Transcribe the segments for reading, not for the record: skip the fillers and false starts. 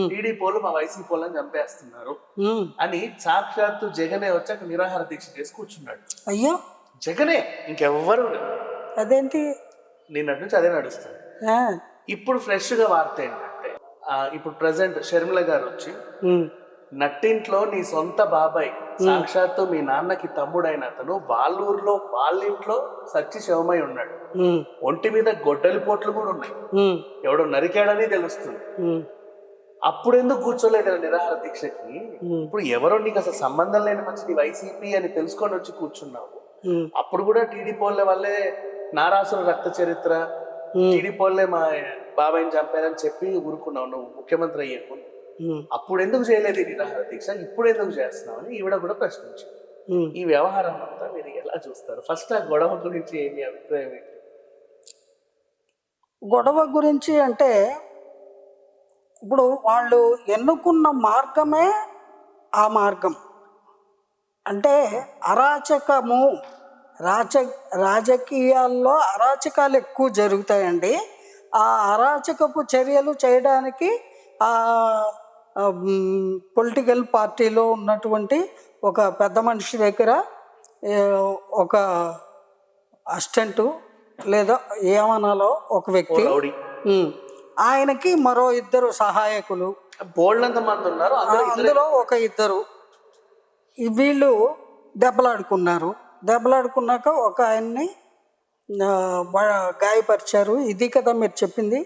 TDP వాళ్ళు మా YCP వాళ్ళని చంపేస్తున్నారు అని సాక్షాత్తు జగనే వచ్చాక నిరాహార దీక్ష చేసి కూర్చున్నాడు. అయ్యో జగనే, ఇంకెవ్వరు. అదేంటి నిన్నటి నుంచి అదే నడుస్తుంది. ఇప్పుడు ఫ్రెష్ గా వార్త ఏంటంటే ఇప్పుడు ప్రెసెంట్ షర్మిల గారు వచ్చి నట్టింట్లో నీ సొంత బాబాయ్ సాక్షాత్తు మీ నాన్నకి తమ్ముడైన అతను వాళ్ళ ఊర్లో వాళ్ళ ఇంట్లో సచ్చి శవమై ఉన్నాడు. ఒంటి మీద గొడ్డలి పోట్లు కూడా ఉన్నాయి. ఎవడో నరికాడని తెలుస్తుంది. అప్పుడు ఎందుకు కూర్చోలేదు నిరాహార దీక్షకి? ఇప్పుడు ఎవరో నీకు అసలు సంబంధం లేని మంచిది వైసీపీ అని తెలుసుకొని వచ్చి కూర్చున్నావు. అప్పుడు కూడా టీడీపీ వాళ్ళే నారాసుర రక్త చరిత్ర, టీడీపీ వాళ్ళే మా బాబాయ్ని చంపారని చెప్పి ఊరుకున్నావు నువ్వు ముఖ్యమంత్రి అయ్యేప్పుడు. అప్పుడు ఎందుకు చేయలేదు ఈ నిరాహార దీక్ష, ఇప్పుడు ఎందుకు చేస్తున్నావు అని ఈవిడ కూడా ప్రశ్నించారు. ఈ వ్యవహారం అంతా మీరు ఎలా చూస్తారు? ఫస్ట్ ఆ గొడవ గురించి ఏమి అభిప్రాయం ఏంటి? గొడవ గురించి అంటే ఇప్పుడు వాళ్ళు ఎన్నుకున్న మార్గమే ఆ మార్గం. అంటే అరాచకము, రాజకీయాల్లో అరాచకాలు ఎక్కువ జరుగుతాయండి. ఆ అరాచకపు చర్యలు చేయడానికి పొలిటికల్ పార్టీలో ఉన్నటువంటి ఒక పెద్ద మనిషి దగ్గర ఒక అసిస్టెంటు లేదా ఏమనాలో ఒక వ్యక్తి, ఆయనకి మరో ఇద్దరు సహాయకులు, మంది ఉన్నారు. అందులో ఒక ఇద్దరు వీళ్ళు దెబ్బలాడుకున్నాక ఒక ఆయన్ని గాయపరిచారు. ఇది కదా మీరు చెప్పింది.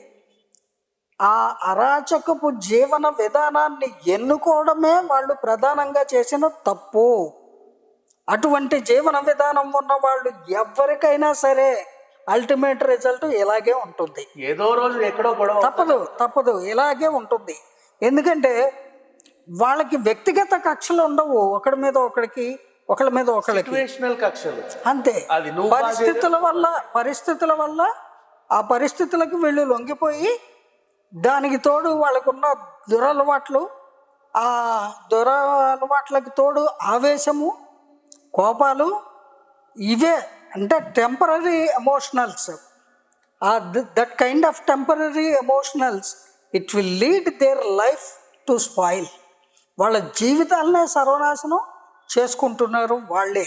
ఆ అరాచకపు జీవన విధానాన్ని ఎన్నుకోవడమే వాళ్ళు ప్రధానంగా చేసిన తప్పు. అటువంటి జీవన విధానం ఉన్న వాళ్ళు ఎవరికైనా సరే అల్టిమేట్ రిజల్ట్ ఇలాగే ఉంటుంది. ఏదో రోజు ఎక్కడో గొడవ తప్పదు ఇలాగే ఉంటుంది. ఎందుకంటే వాళ్ళకి వ్యక్తిగత కక్షలు ఉండవు, ఒకరి మీద ఒకరికి కక్షలు అంతే. పరిస్థితుల వల్ల ఆ పరిస్థితులకు వీళ్ళు లొంగిపోయి, దానికి తోడు వాళ్ళకున్న ఆ దురలవాట్లకి తోడు ఆవేశము, కోపాలు, ఇవే అంటే temporary emotionals. That kind of temporary emotionals it will lead their life to spoil. వాళ్ళ జీవితాలనే సర్వనాశనం చేసుకుంటున్నారు వాళ్ళే.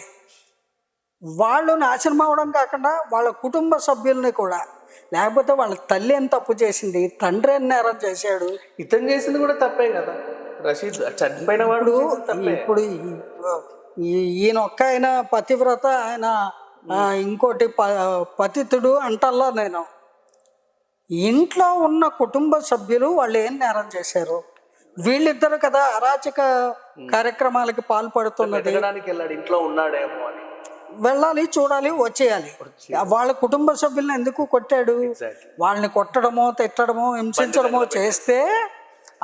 వాళ్ళు నాశనం అవ్వడం కాకుండా వాళ్ళ కుటుంబ సభ్యుల్ని కూడా, లేకపోతే వాళ్ళ తల్లి ఏం తప్పు చేసింది, తండ్రి ఏం నేరం చేశాడు, ఇతను చేసింది కూడా తప్పే కదా. రషీద్ చనిపోయిన వాడు ఇప్పుడు ఈయన ఒక్క ఆయన పతివ్రత, ఆయన ఇంకోటి పతితుడు అంటల్లా. నేను ఇంట్లో ఉన్న కుటుంబ సభ్యులు వాళ్ళు ఏం నేరం చేశారు? వీళ్ళిద్దరు కదా అరాచక కార్యక్రమాలకి పాల్పడుతున్నది. ఇంట్లో ఉన్నాడేమో అని వెళ్ళాలి, చూడాలి, వచ్చేయాలి. వాళ్ళ కుటుంబ సభ్యులను ఎందుకు కొట్టాడు? వాళ్ళని కొట్టడమో, తిట్టడమో, హింసించడమో చేస్తే,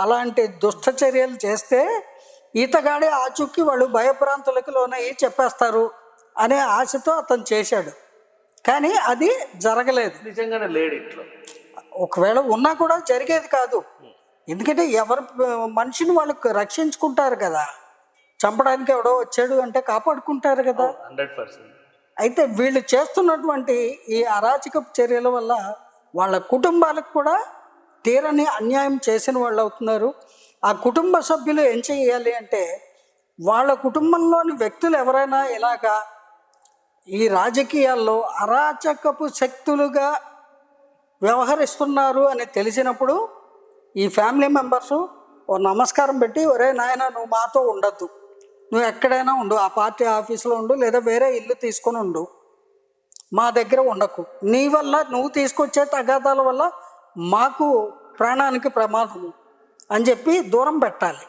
అలాంటి దుష్ట చర్యలు చేస్తే ఈతగాడి ఆచూక్కి వాళ్ళు భయభ్రాంతులకు లోనయ్యి చెప్పేస్తారు అనే ఆశతో అతను చేశాడు. కానీ అది జరగలేదు. నిజంగానే లేడు ఇంట్లో. ఒకవేళ ఉన్నా కూడా జరిగేది కాదు. ఎందుకంటే ఎవరు మనిషిని వాళ్ళు రక్షించుకుంటారు కదా. చంపడానికి ఎవడో వచ్చాడు అంటే కాపాడుకుంటారు కదా. 100%. అయితే వీళ్ళు చేస్తున్నటువంటి ఈ అరాచక చర్యల వల్ల వాళ్ళ కుటుంబాలకు కూడా తీరని అన్యాయం చేసిన వాళ్ళు అవుతున్నారు. ఆ కుటుంబ సభ్యులు ఏం చేయాలి అంటే, వాళ్ళ కుటుంబంలోని వ్యక్తులు ఎవరైనా ఇలాగా ఈ రాజకీయాల్లో అరాచకపు శక్తులుగా వ్యవహరిస్తున్నారు అని తెలిసినప్పుడు ఈ ఫ్యామిలీ మెంబర్సు ఓ నమస్కారం పెట్టి, ఒరే నాయన నువ్వు మాతో ఉండద్దు, నువ్వు ఎక్కడైనా ఉండు, ఆ పార్టీ ఆఫీసులో ఉండు, లేదా వేరే ఇల్లు తీసుకొని ఉండు, మా దగ్గర ఉండకు. నీ వల్ల, నువ్వు తీసుకొచ్చే తగాదాల వల్ల మాకు ప్రాణానికి ప్రమాదము అని చెప్పి దూరం పెట్టాలి.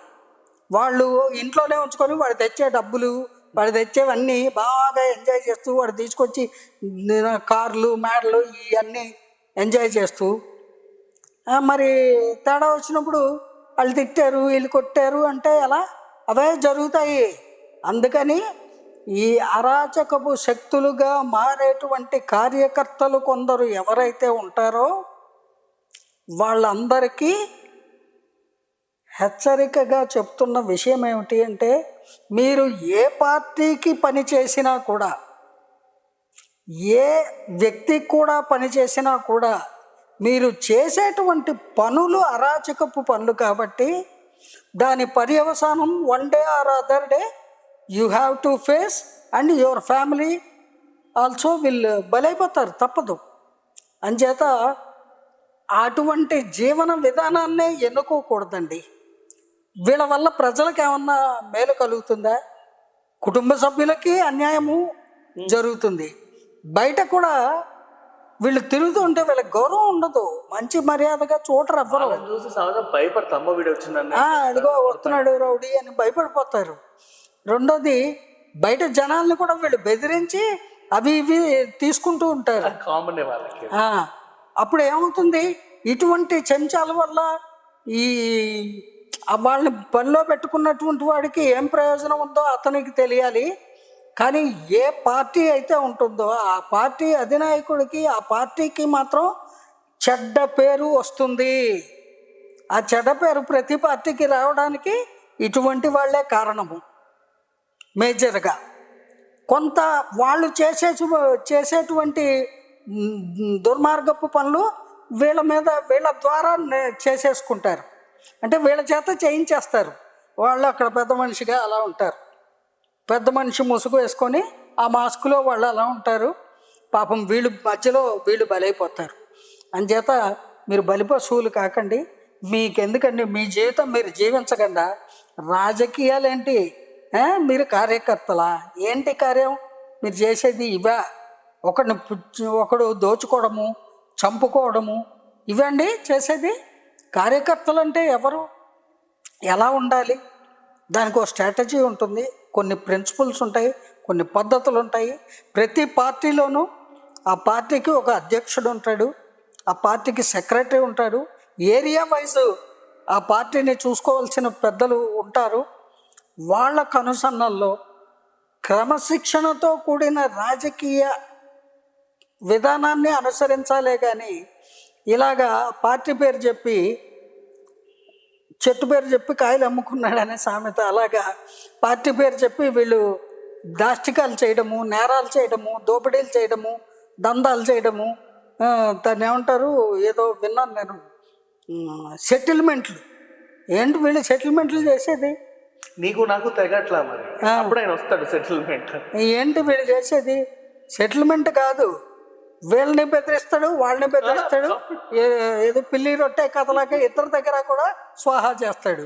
వాళ్ళు ఇంట్లోనే ఉంచుకొని వాడు తెచ్చే డబ్బులు, వాడు తెచ్చేవన్నీ బాగా ఎంజాయ్ చేస్తూ, వాడు తీసుకొచ్చి కార్లు, మేడలు ఇవన్నీ ఎంజాయ్ చేస్తూ, మరి తేడా వచ్చినప్పుడు వాళ్ళు తిట్టారు, వీళ్ళు కొట్టారు అంటే ఎలా? అవే జరుగుతాయి. అందుకని ఈ అరాచకపు శక్తులుగా మారేటువంటి కార్యకర్తలు కొందరు ఎవరైతే ఉంటారో వాళ్ళందరికీ హెచ్చరికగా చెప్తున్న విషయం ఏమిటి అంటే, మీరు ఏ పార్టీకి పని చేసినా కూడా, ఏ వ్యక్తికి కూడా పని చేసినా కూడా మీరు చేసేటువంటి పనులు అరాచకపు పనులు కాబట్టి దాని పర్యవసానం one day or other day you have to face and your family also బలైపోతారు, తప్పదు. అంచేత అటువంటి జీవన విధానాన్నే ఎన్నుకోకూడదండి. వీళ్ళ వల్ల ప్రజలకు ఏమన్నా మేలు కలుగుతుందా? కుటుంబ సభ్యులకి అన్యాయము జరుగుతుంది. బయట కూడా వీళ్ళు తిరుగుతూ ఉంటే వీళ్ళకి గౌరవం ఉండదు, మంచి మర్యాదగా చూడరు ఎవ్వరు. చూసి సమాజం భయపడతాం, వీడు వచ్చిందని అదిగో వస్తున్నాడు రౌడీ అని భయపడిపోతారు. రెండోది, బయట జనాల్ని కూడా వీళ్ళు బెదిరించి అవి ఇవి తీసుకుంటూ ఉంటారు. కామన్ వాళ్ళకి. అప్పుడు ఏమవుతుంది, ఇటువంటి చెంచాల వల్ల ఈ వాళ్ళని పనిలో పెట్టుకున్నటువంటి వాడికి ఏం ప్రయోజనం ఉందో అతనికి తెలియాలి. కానీ ఏ పార్టీ అయితే ఉంటుందో ఆ పార్టీ అధినాయకుడికి, ఆ పార్టీకి మాత్రం చెడ్డ పేరు వస్తుంది. ఆ చెడ్డ పేరు ప్రతి పార్టీకి రావడానికి ఇటువంటి వాళ్ళే కారణము. మేజర్గా కొంత వాళ్ళు చేసేటువంటి దుర్మార్గపు పనులు వీళ్ళ ద్వారా చేసేసుకుంటారు. అంటే వీళ్ళ చేత చేయించేస్తారు. వాళ్ళు అక్కడ పెద్ద మనిషిగా అలా ఉంటారు, పెద్ద మనిషి ముసుగు వేసుకొని ఆ మాస్కులో వాళ్ళు అలా ఉంటారు. పాపం మధ్యలో వీళ్ళు బలైపోతారు. అంచేత మీరు బలిపశువులు కాకండి. మీకెందుకండి, మీ జీవితం మీరు జీవించకుండా రాజకీయాలేంటి, మీరు కార్యకర్తలా ఏంటి కార్యం? మీరు చేసేది ఇవా? ఒకడు దోచుకోవడము, చంపుకోవడము, ఇవండి చేసేది? కార్యకర్తలు అంటే ఎవరు, ఎలా ఉండాలి? దానికి ఒక స్ట్రాటజీ ఉంటుంది, కొన్ని ప్రిన్సిపల్స్ ఉంటాయి, కొన్ని పద్ధతులు ఉంటాయి. ప్రతి పార్టీలోనూ ఆ పార్టీకి ఒక అధ్యక్షుడు ఉంటాడు, ఆ పార్టీకి సెక్రటరీ ఉంటాడు, ఏరియా వైజ్ ఆ పార్టీని చూసుకోవాల్సిన పెద్దలు ఉంటారు. వాళ్ళ కనుసన్నల్లో క్రమశిక్షణతో కూడిన రాజకీయ విధానాన్ని అనుసరించాలే కానీ ఇలాగా పార్టీ పేరు చెప్పి, చెట్టు పేరు చెప్పి కాయలు అమ్ముకున్నాడనే సామెత, అలాగా పార్టీ పేరు చెప్పి వీళ్ళు దాష్టికాలు చేయడము, నేరాలు చేయడము, దోపిడీలు చేయడము, దందాలు చేయడము, దాన్ని ఏమంటారు, ఏదో విన్నాను నేను, సెటిల్మెంట్లు. ఏంటి వీళ్ళు సెటిల్మెంట్లు చేసేది? నీకు నాకు తెగట్లా మరి, అప్పుడు ఆయన వస్తాడు సెటిల్మెంట్. ఏంటి వీళ్ళు చేసేది? సెటిల్మెంట్ కాదు, వీళ్ళని బెదిరిస్తాడు, వాళ్ళని బెదిరిస్తాడు. ఏదో పిల్లి రొట్టె కథలాగా ఇద్దరి దగ్గర కూడా స్వాహా చేస్తాడు.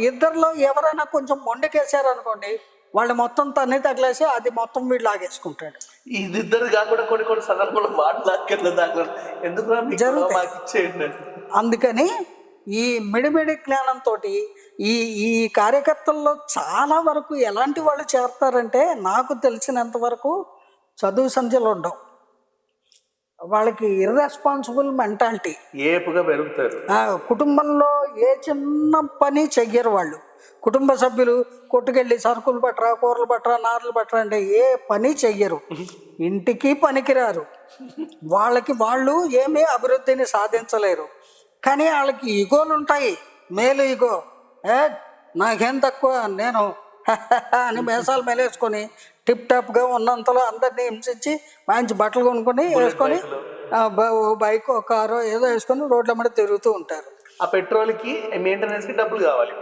ఇద్దరిలో ఎవరైనా కొంచెం మొండికేశారు అనుకోండి, వాళ్ళు మొత్తం తన్ని తగిలేసి అది మొత్తం వీళ్ళు లాగేసుకుంటాడు. ఇది ఇద్దరు కాకుండా కొన్ని సందర్భంలో జరుగుతాయి. అందుకని ఈ మిడిమిడి జ్ఞానంతో ఈ కార్యకర్తల్లో చాలా వరకు ఎలాంటి వాళ్ళు చేరతారంటే, నాకు తెలిసినంత వరకు చదువు సంధ్యలు ఉండవు, వాళ్ళకి ఇర్రెస్పాన్సిబుల్ మెంటాలిటీ, ఏపుగా పెరుగుతారు. కుటుంబంలో ఏ చిన్న పని చెయ్యరు వాళ్ళు. కుటుంబ సభ్యులు కొట్టుకెళ్ళి సరుకులు పట్టరా, కూరలు పట్టరా, నార్లు పట్టరా అంటే ఏ పని చెయ్యరు, ఇంటికి పనికిరారు. వాళ్ళు ఏమీ అభివృద్ధిని సాధించలేరు. కానీ వాళ్ళకి ఈగోలు ఉంటాయి, మేలు ఈగో. నాకేం తక్కువ, నేను అని మేసాలు మేలేసుకొని టిప్ టాప్గా ఉన్నంతలో అందరినీ హింసించి మంచి బట్టలు కొనుక్కొని వేసుకొని బైక్ కారు ఏదో వేసుకొని రోడ్ల మీద తిరుగుతూ ఉంటారు. ఆ పెట్రోల్కి మెయింటెనెన్స్కి డబ్బులు కావాలి.